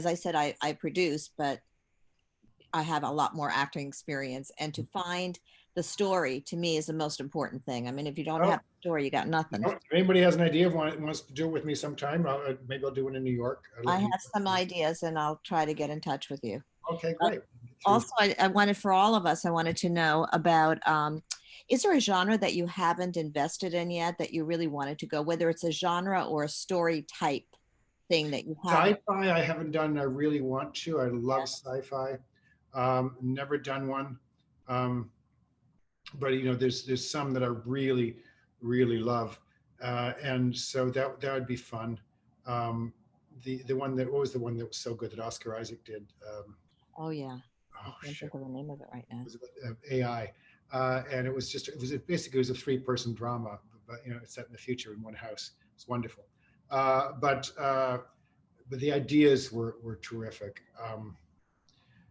I said, I produce, but I have a lot more acting experience, and to find the story to me is the most important thing. I mean, if you don't have a story, you got nothing. If anybody has an idea of wants to do it with me sometime, maybe I'll do it in New York. I have some ideas, and I'll try to get in touch with you. Okay, great. Also, I wanted, for all of us, I wanted to know about, Is there a genre that you haven't invested in yet that you really wanted to go, whether it's a genre or a story type thing that you have? Sci-fi I haven't done. I really want to. I love sci-fi. Never done one. But you know, there's some that I really, really love. And so that would be fun. The one that, what was the one that was so good that Oscar Isaac did? Oh yeah. Oh, I can't think of the name of it right now. It was AI, and it was basically a 3-person drama, but you know, it's set in the future in one house. It's wonderful, but the ideas were terrific.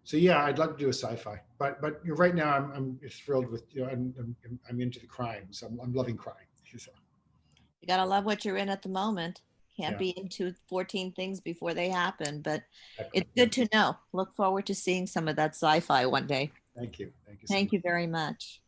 So yeah, I'd love to do a sci-fi, but right now I'm thrilled with, you know, I'm into the crime, so I'm loving crime. So. You gotta love what you're in at the moment. Can't Yeah. be into 14 things before they happen, but Exactly. it's good to know. Look forward to seeing some of that sci-fi one day. Thank you. Thank you. Thank you very much.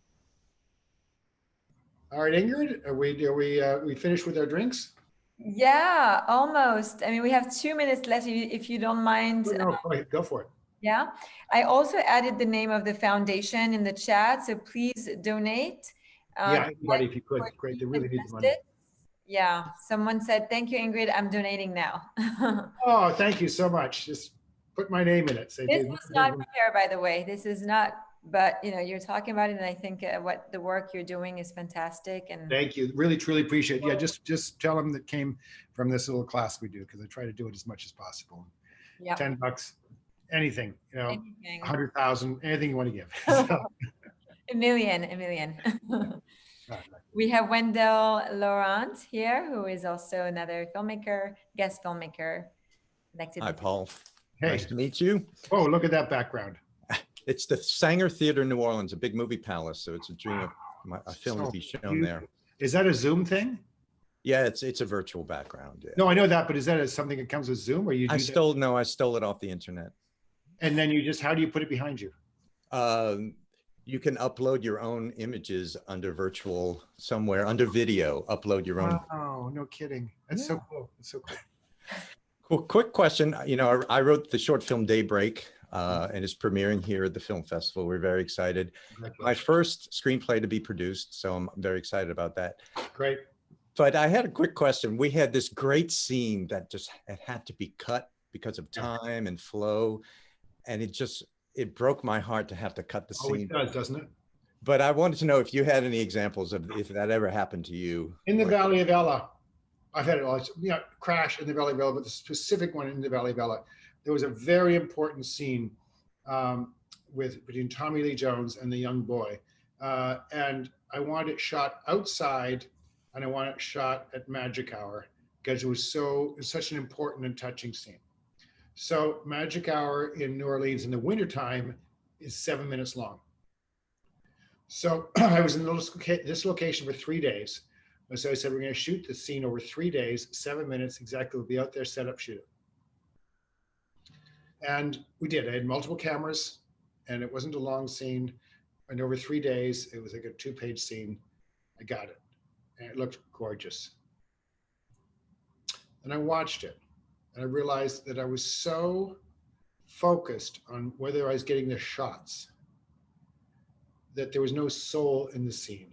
All right, Ingrid, are we finished with our drinks? Yeah, almost. I mean, we have 2 minutes left if you don't mind. No, go for it. Yeah, I also added the name of the foundation in the chat, so please donate. Yeah, anybody, if you could, great. They really need the money. Yeah, someone said, thank you, Ingrid, I'm donating now. Oh, thank you so much. Just put my name in it. Say, this was not prepared, by the way. This is not, but you know, you're talking about it, and I think what the work you're doing is fantastic. And thank you. Really, truly appreciate it. Yeah, just tell them that came from this little class we do, because I try to do it as much as possible. Yeah. $10, anything, you know, Anything. 100,000, anything you want to give. A million. We have Wendell Laurent here, who is also another filmmaker, guest filmmaker. Hi, Paul. Hey. Nice to meet you. Oh, look at that background. It's the Sanger Theater in New Orleans, a big movie palace. So it's a dream of a film So to be shown there. Is that a Zoom thing? Yeah, it's a virtual background. Yeah. No, I know that, but is that something that comes with Zoom, or you? I stole it off the internet. And then how do you put it behind you? You can upload your own images under virtual somewhere, under video, upload your own. Oh, no kidding. That's so cool. That's so cool. Cool. Quick question. You know, I wrote the short film Daybreak, and it's premiering here at the film festival. We're very excited. My first screenplay to be produced, so I'm very excited about that. Great. But I had a quick question. We had this great scene that it had to be cut because of time and flow, and it broke my heart to have to cut the scene. Always does, doesn't it? But I wanted to know if you had any examples of if that ever happened to you. In the Valley of Ella, I've had it all. Yeah, Crash in the Valley of Ella, but the specific one in the Valley of Ella, there was a very important scene between Tommy Lee Jones and the young boy, and I wanted it shot outside, and I wanted it shot at magic hour because it was such an important and touching scene. So magic hour in New Orleans in the wintertime is 7 minutes long. So I was in this location for 3 days. And so I said, we're going to shoot the scene over 3 days, 7 minutes exactly. We'll be out there, set up, shoot it. And we did. I had multiple cameras, and it wasn't a long scene. And over 3 days, it was like a 2-page scene. I got it. And it looked gorgeous. And I watched it. And I realized that I was so focused on whether I was getting the shots that there was no soul in the scene.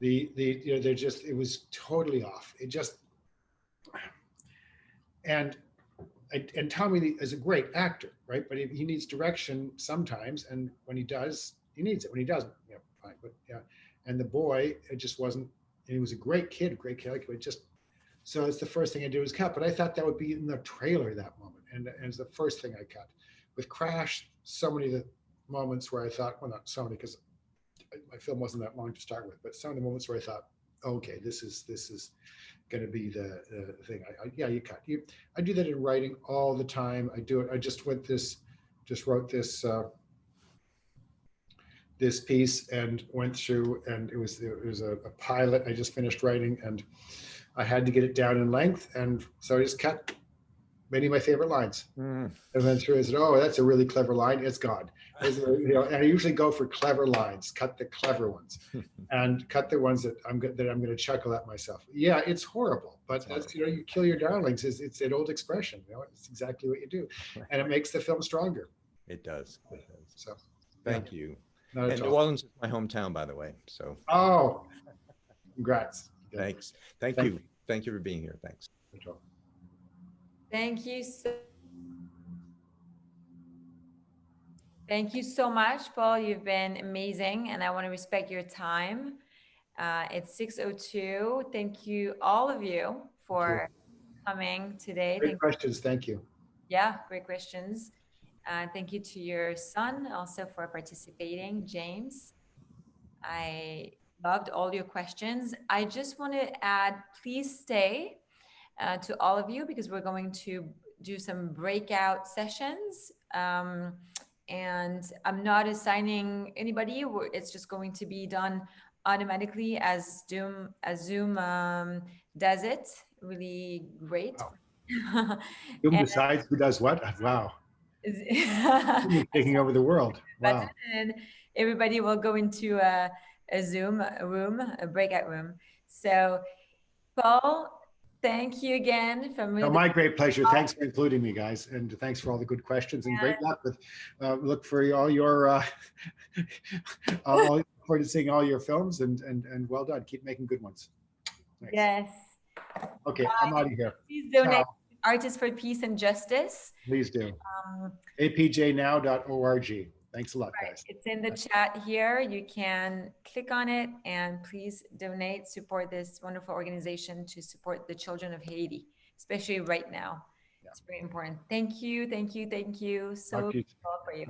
It was totally off. And Tommy Lee is a great actor, right? But he needs direction sometimes, and when he does, he needs it. When he doesn't, yeah, fine. But yeah, and the boy, it just wasn't. And he was a great kid, but just. So it's the first thing I did was cut, but I thought that would be in the trailer that moment. And it's the first thing I cut. With Crash, so many of the moments where I thought, well, not so many, because my film wasn't that long to start with, but some of the moments where I thought, okay, this is going to be the thing. You cut. I do that in writing all the time. I do it. I just wrote this piece and went through, and it was a pilot I just finished writing, and I had to get it down in length, and so I just cut many of my favorite lines. And then through, I said, "Oh, that's a really clever line. It's gone." And I usually go for clever lines. Cut the clever ones, and cut the ones that I'm going to chuckle at myself. Yeah, it's horrible, but that's you kill your darlings. It's an old expression. It's exactly what you do, and it makes the film stronger. It does. So, thank you. Not at And all. New Orleans is my hometown, by the way. So Oh, congrats. thanks. Thank Thank you. Thank you for being here. Thanks. Thank you so Thank you so much, Paul. You've been amazing, and I want to respect your time. It's 6:02. Thank you, all of you, for coming today. Great questions. Thank you. Yeah, great questions. Thank you to your son also for participating, James. I loved all your questions. I just want to add, please stay to all of you, because we're going to do some breakout sessions. And I'm not assigning anybody. It's just going to be done automatically as Zoom does it. Really great. Wow. Zoom decides who does what? Wow. Taking over the world. Wow. And everybody will go into a Zoom room, a breakout room. So, Paul, thank you again for me. My great pleasure. Thanks for including me, guys, and thanks for all the good questions. And great luck with. Look for all your. Look forward to seeing all your films, and well done. Keep making good ones. Thanks. Yes. Okay, I'm out of here. Please donate Ciao. to Artists for Peace and Justice. Please do. apjnow.org. Thanks a lot, guys. It's in the chat here. You can click on it and please donate, support this wonderful organization to support the children of Haiti, especially right now. Yeah. It's very important. Thank you. Thank you. Thank you. So grateful for you.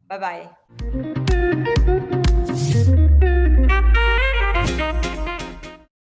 Bye-bye. Bye-bye.